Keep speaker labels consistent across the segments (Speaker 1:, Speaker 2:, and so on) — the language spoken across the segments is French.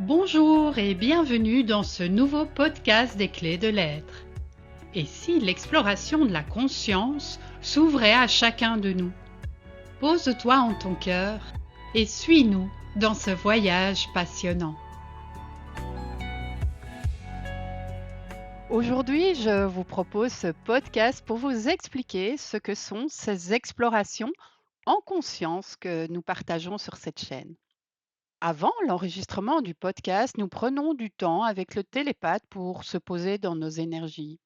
Speaker 1: Bonjour et bienvenue dans ce nouveau podcast des clés de l'être. Et si l'exploration de la conscience s'ouvrait à chacun de nous? Pose-toi en ton cœur et suis-nous dans ce voyage passionnant. Aujourd'hui, je vous propose ce podcast pour vous expliquer ce que sont ces explorations en conscience que nous partageons sur cette chaîne. Avant l'enregistrement du podcast, nous prenons du temps avec le télépathe pour se poser dans nos énergies.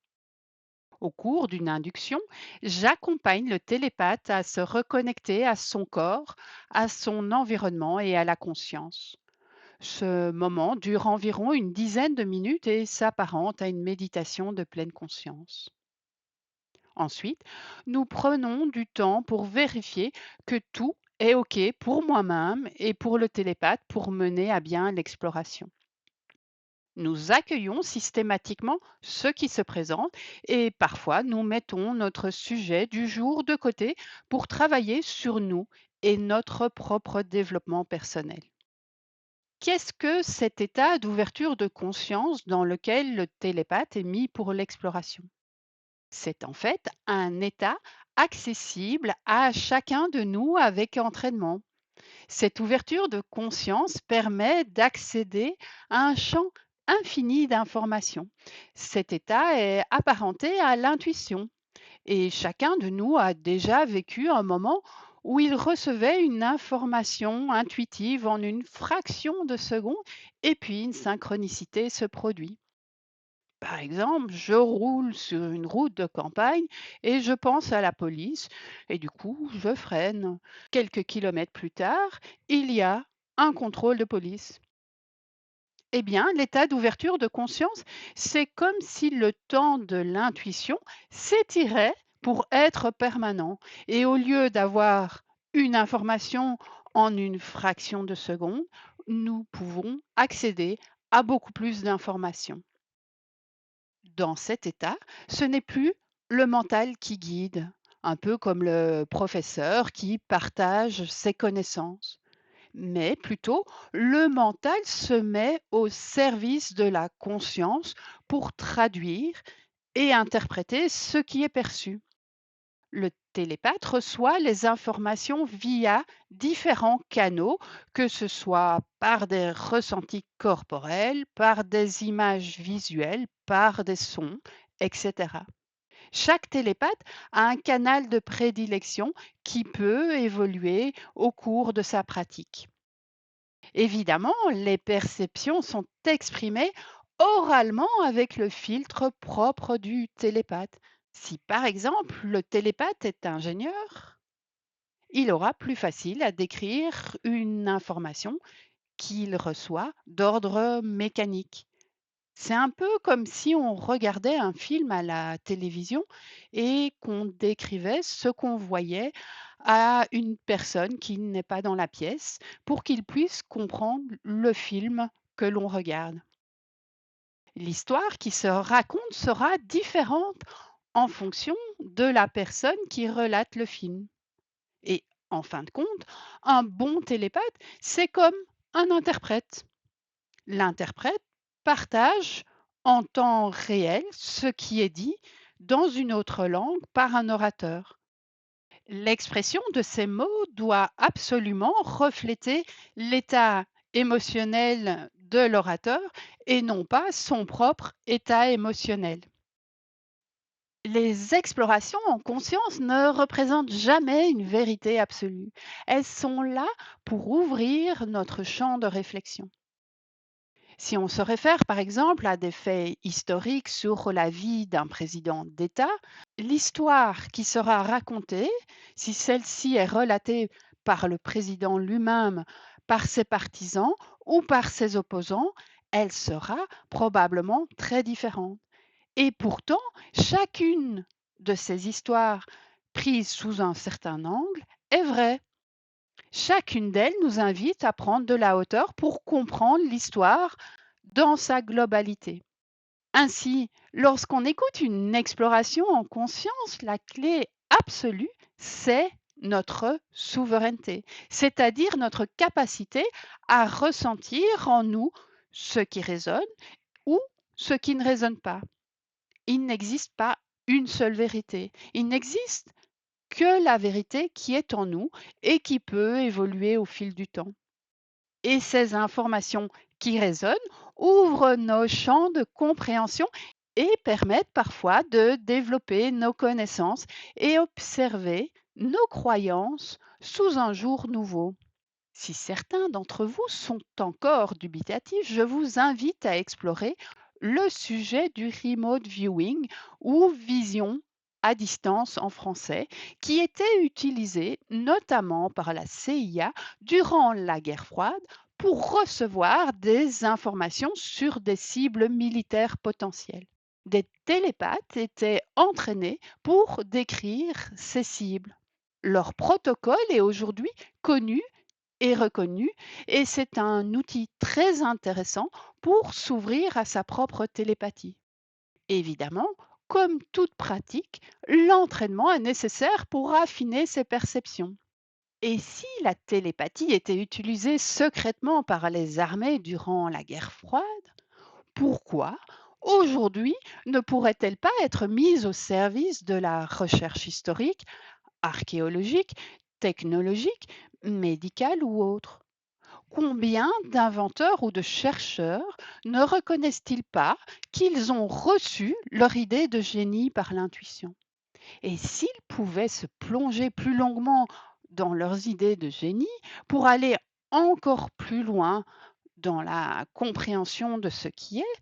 Speaker 1: Au cours d'une induction, j'accompagne le télépathe à se reconnecter à son corps, à son environnement et à la conscience. Ce moment dure environ une dizaine de minutes et s'apparente à une méditation de pleine conscience. Ensuite, nous prenons du temps pour vérifier que tout est OK pour moi-même et pour le télépathe pour mener à bien l'exploration. Nous accueillons systématiquement ce qui se présente et parfois nous mettons notre sujet du jour de côté pour travailler sur nous et notre propre développement personnel. Qu'est-ce que cet état d'ouverture de conscience dans lequel le télépathe est mis pour l'exploration? C'est en fait un état accessible à chacun de nous avec entraînement. Cette ouverture de conscience permet d'accéder à un champ infini d'informations. Cet état est apparenté à l'intuition et chacun de nous a déjà vécu un moment où il recevait une information intuitive en une fraction de seconde et puis une synchronicité se produit. Par exemple, je roule sur une route de campagne et je pense à la police et du coup, je freine. Quelques kilomètres plus tard, il y a un contrôle de police. Eh bien, l'état d'ouverture de conscience, c'est comme si le temps de l'intuition s'étirait pour être permanent. Et au lieu d'avoir une information en une fraction de seconde, nous pouvons accéder à beaucoup plus d'informations. Dans cet état, ce n'est plus le mental qui guide, un peu comme le professeur qui partage ses connaissances, mais plutôt le mental se met au service de la conscience pour traduire et interpréter ce qui est perçu. Le télépathe reçoit les informations via différents canaux, que ce soit par des ressentis corporels, par des images visuelles, par des sons, etc. Chaque télépathe a un canal de prédilection qui peut évoluer au cours de sa pratique. Évidemment, les perceptions sont exprimées oralement avec le filtre propre du télépathe. Si par exemple le télépathe est ingénieur, il aura plus facile à décrire une information qu'il reçoit d'ordre mécanique. C'est un peu comme si on regardait un film à la télévision et qu'on décrivait ce qu'on voyait à une personne qui n'est pas dans la pièce pour qu'il puisse comprendre le film que l'on regarde. L'histoire qui se raconte sera différente en fonction de la personne qui relate le film. Et en fin de compte, un bon télépathe, c'est comme un interprète. L'interprète partage en temps réel ce qui est dit dans une autre langue par un orateur. L'expression de ces mots doit absolument refléter l'état émotionnel de l'orateur et non pas son propre état émotionnel. Les explorations en conscience ne représentent jamais une vérité absolue. Elles sont là pour ouvrir notre champ de réflexion. Si on se réfère par exemple à des faits historiques sur la vie d'un président d'État, l'histoire qui sera racontée, si celle-ci est relatée par le président lui-même, par ses partisans ou par ses opposants, elle sera probablement très différente. Et pourtant, chacune de ces histoires prises sous un certain angle est vraie. Chacune d'elles nous invite à prendre de la hauteur pour comprendre l'histoire dans sa globalité. Ainsi, lorsqu'on écoute une exploration en conscience, la clé absolue, c'est notre souveraineté, c'est-à-dire notre capacité à ressentir en nous ce qui résonne ou ce qui ne résonne pas. Il n'existe pas une seule vérité. Il n'existe que la vérité qui est en nous et qui peut évoluer au fil du temps. Et ces informations qui résonnent ouvrent nos champs de compréhension et permettent parfois de développer nos connaissances et observer nos croyances sous un jour nouveau. Si certains d'entre vous sont encore dubitatifs, je vous invite à explorer le sujet du remote viewing ou vision à distance en français, qui était utilisé notamment par la CIA durant la guerre froide pour recevoir des informations sur des cibles militaires potentielles. Des télépathes étaient entraînés pour décrire ces cibles. Leur protocole est aujourd'hui connu et reconnu et c'est un outil très intéressant pour s'ouvrir à sa propre télépathie. Évidemment, comme toute pratique, l'entraînement est nécessaire pour affiner ses perceptions. Et si la télépathie était utilisée secrètement par les armées durant la guerre froide, pourquoi aujourd'hui ne pourrait-elle pas être mise au service de la recherche historique, archéologique, technologique, médicale ou autre? Combien d'inventeurs ou de chercheurs ne reconnaissent-ils pas qu'ils ont reçu leur idée de génie par l'intuition? Et s'ils pouvaient se plonger plus longuement dans leurs idées de génie pour aller encore plus loin dans la compréhension de ce qui est,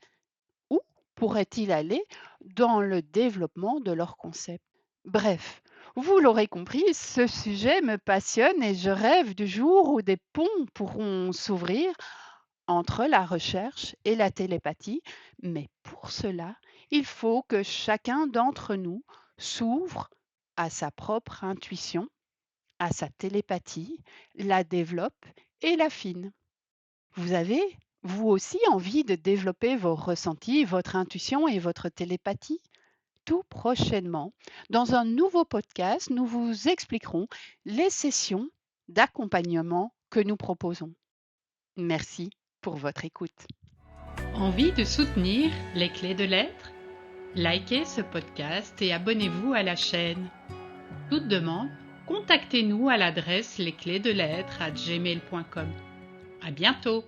Speaker 1: où pourraient-ils aller dans le développement de leurs concepts? Bref, vous l'aurez compris, ce sujet me passionne et je rêve du jour où des ponts pourront s'ouvrir entre la recherche et la télépathie, mais pour cela, il faut que chacun d'entre nous s'ouvre à sa propre intuition, à sa télépathie, la développe et l'affine. Vous avez, vous aussi, envie de développer vos ressentis, votre intuition et votre télépathie? Tout prochainement, dans un nouveau podcast, nous vous expliquerons les sessions d'accompagnement que nous proposons. Merci pour votre écoute.
Speaker 2: Envie de soutenir les clés de l'être? Likez ce podcast et abonnez-vous à la chaîne. Toute demande, contactez-nous à l'adresse lesclésdelettre@gmail.com. À bientôt!